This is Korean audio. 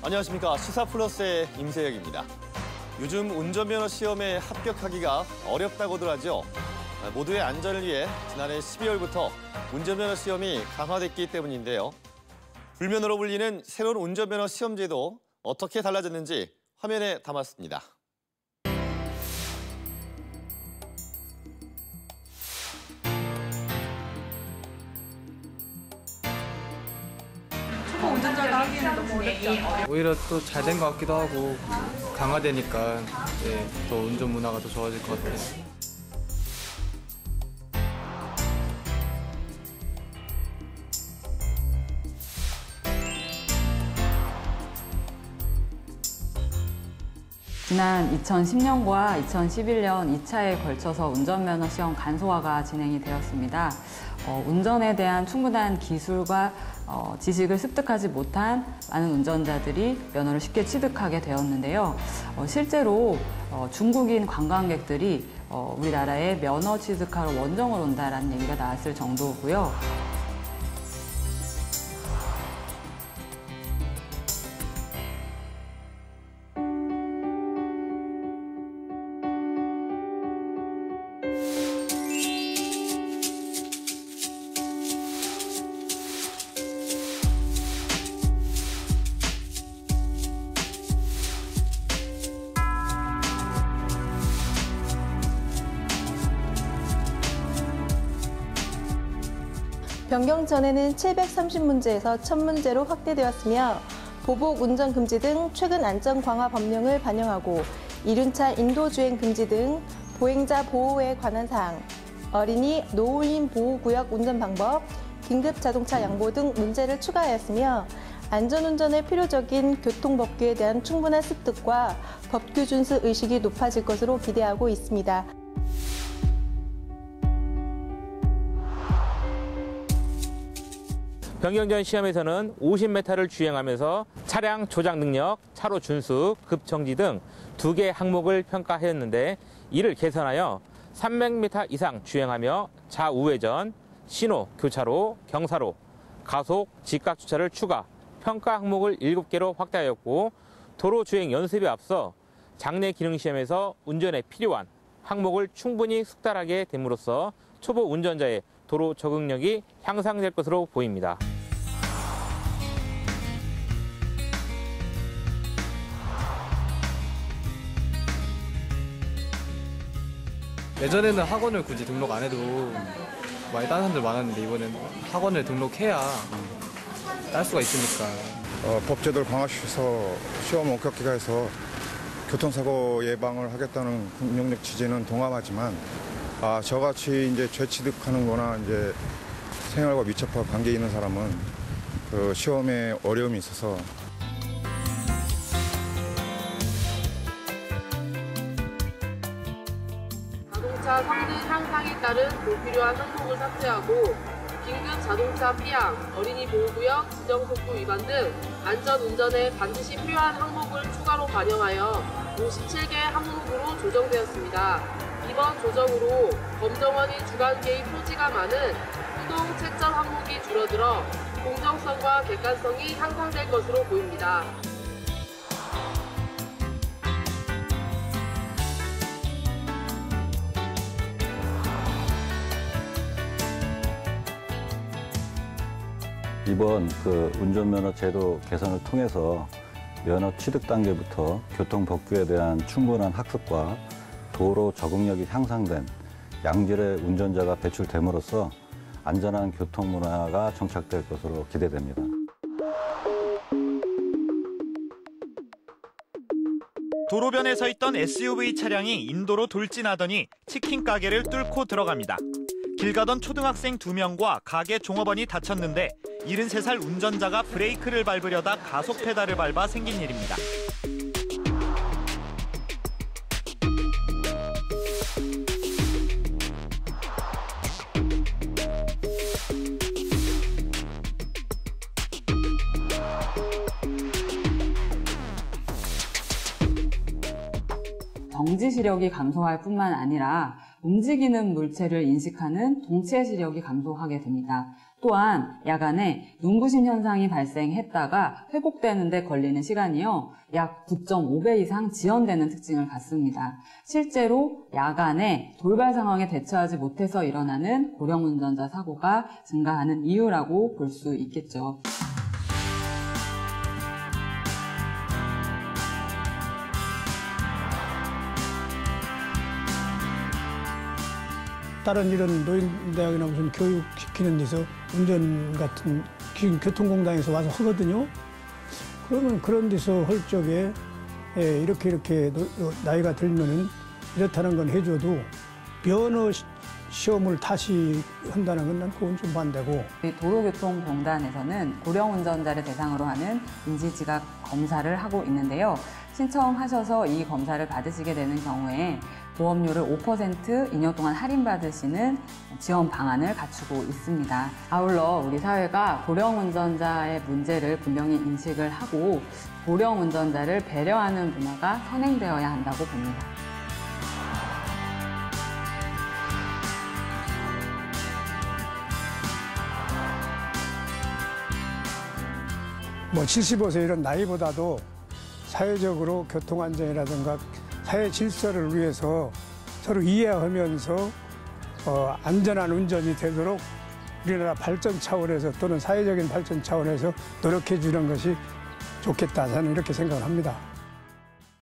안녕하십니까. 시사플러스의 임세혁입니다. 요즘 운전면허 시험에 합격하기가 어렵다고들 하죠. 모두의 안전을 위해 지난해 12월부터 운전면허 시험이 강화됐기 때문인데요. 불면허로 불리는 새로운 운전면허 시험제도 어떻게 달라졌는지 화면에 담았습니다. 초보 운전자가 하기에는 너무 어렵지 않아요? 오히려 또 잘 된 것 같기도 하고 강화되니까 더 운전 문화가 더 좋아질 것 같아요. 지난 2010년과 2011년 2차에 걸쳐서 운전면허 시험 간소화가 진행이 되었습니다. 운전에 대한 충분한 기술과 지식을 습득하지 못한 많은 운전자들이 면허를 쉽게 취득하게 되었는데요. 실제로 중국인 관광객들이 우리나라에 면허 취득하러 원정을 온다라는 얘기가 나왔을 정도고요. 변경 전에는 730문제에서 1000문제로 확대되었으며 보복 운전 금지 등 최근 안전 강화 법령을 반영하고 이륜차 인도 주행 금지 등 보행자 보호에 관한 사항, 어린이 노후인 보호구역 운전 방법, 긴급 자동차 양보 등 문제를 추가하였으며 안전운전에 필요적인 교통법규에 대한 충분한 습득과 법규 준수 의식이 높아질 것으로 기대하고 있습니다. 변경 전 시험에서는 50m를 주행하면서 차량 조작 능력, 차로 준수, 급정지 등 2개 항목을 평가하였는데 이를 개선하여 300m 이상 주행하며 좌우회전, 신호, 교차로, 경사로, 가속, 직각 주차를 추가, 평가 항목을 7개로 확대하였고 도로 주행 연습에 앞서 장내 기능 시험에서 운전에 필요한 항목을 충분히 숙달하게 됨으로써 초보 운전자의 도로 적응력이 향상될 것으로 보입니다. 예전에는 학원을 굳이 등록 안 해도 많이 다른 사람들 많았는데 이번엔 학원을 등록해야 딸 수가 있으니까. 법제도를 강화시켜서 시험 엄격하게 해서 교통사고 예방을 하겠다는 국민적 지지는 동감하지만 저같이 이제 죄취득하는 거나 이제 생활과 밀접한 관계 있는 사람은 그 시험에 어려움이 있어서 자동차 성능 향상에 따른 불필요한 항목을 삭제하고 긴급 자동차 피항, 어린이 보호구역, 지정속도 위반 등 안전운전에 반드시 필요한 항목을 추가로 반영하여 57개 항목으로 조정되었습니다. 이번 조정으로 검정원이 주관 개입 소지가 많은 수동 채점 항목이 줄어들어 공정성과 객관성이 향상될 것으로 보입니다. 이번 운전면허 제도 개선을 통해서 면허 취득 단계부터 교통법규에 대한 충분한 학습과 도로 적응력이 향상된 양질의 운전자가 배출됨으로써 안전한 교통 문화가 정착될 것으로 기대됩니다. 도로변에 서 있던 SUV 차량이 인도로 돌진하더니 치킨 가게를 뚫고 들어갑니다. 길 가던 초등학생 2명과 가게 종업원이 다쳤는데 73살 운전자가 브레이크를 밟으려다 가속 페달을 밟아 생긴 일입니다. 정지 시력이 감소할 뿐만 아니라 움직이는 물체를 인식하는 동체 시력이 감소하게 됩니다. 또한 야간에 눈부심 현상이 발생했다가 회복되는 데 걸리는 시간이요, 약 9.5배 이상 지연되는 특징을 갖습니다. 실제로 야간에 돌발 상황에 대처하지 못해서 일어나는 고령 운전자 사고가 증가하는 이유라고 볼 수 있겠죠. 다른 이런 노인대학이나 무슨 교육시키는 데서 운전 같은 교통공단에서 와서 하거든요. 그러면 그런 데서 할 적에 이렇게 나이가 들면은 이렇다는 건 해줘도 면허 시험을 다시 한다는 건 난 그건 좀 반대고. 도로교통공단에서는 고령 운전자를 대상으로 하는 인지지각 검사를 하고 있는데요. 신청하셔서 이 검사를 받으시게 되는 경우에 보험료를 5% 2년 동안 할인받으시는 지원 방안을 갖추고 있습니다. 아울러 우리 사회가 고령 운전자의 문제를 분명히 인식을 하고 고령 운전자를 배려하는 문화가 선행되어야 한다고 봅니다. 뭐 75세 이런 나이보다도 사회적으로 교통안전이라든가 사회 질서를 위해서 서로 이해하면서 안전한 운전이 되도록 우리나라 발전 차원에서 또는 사회적인 발전 차원에서 노력해 주는 것이 좋겠다, 저는 이렇게 생각을 합니다.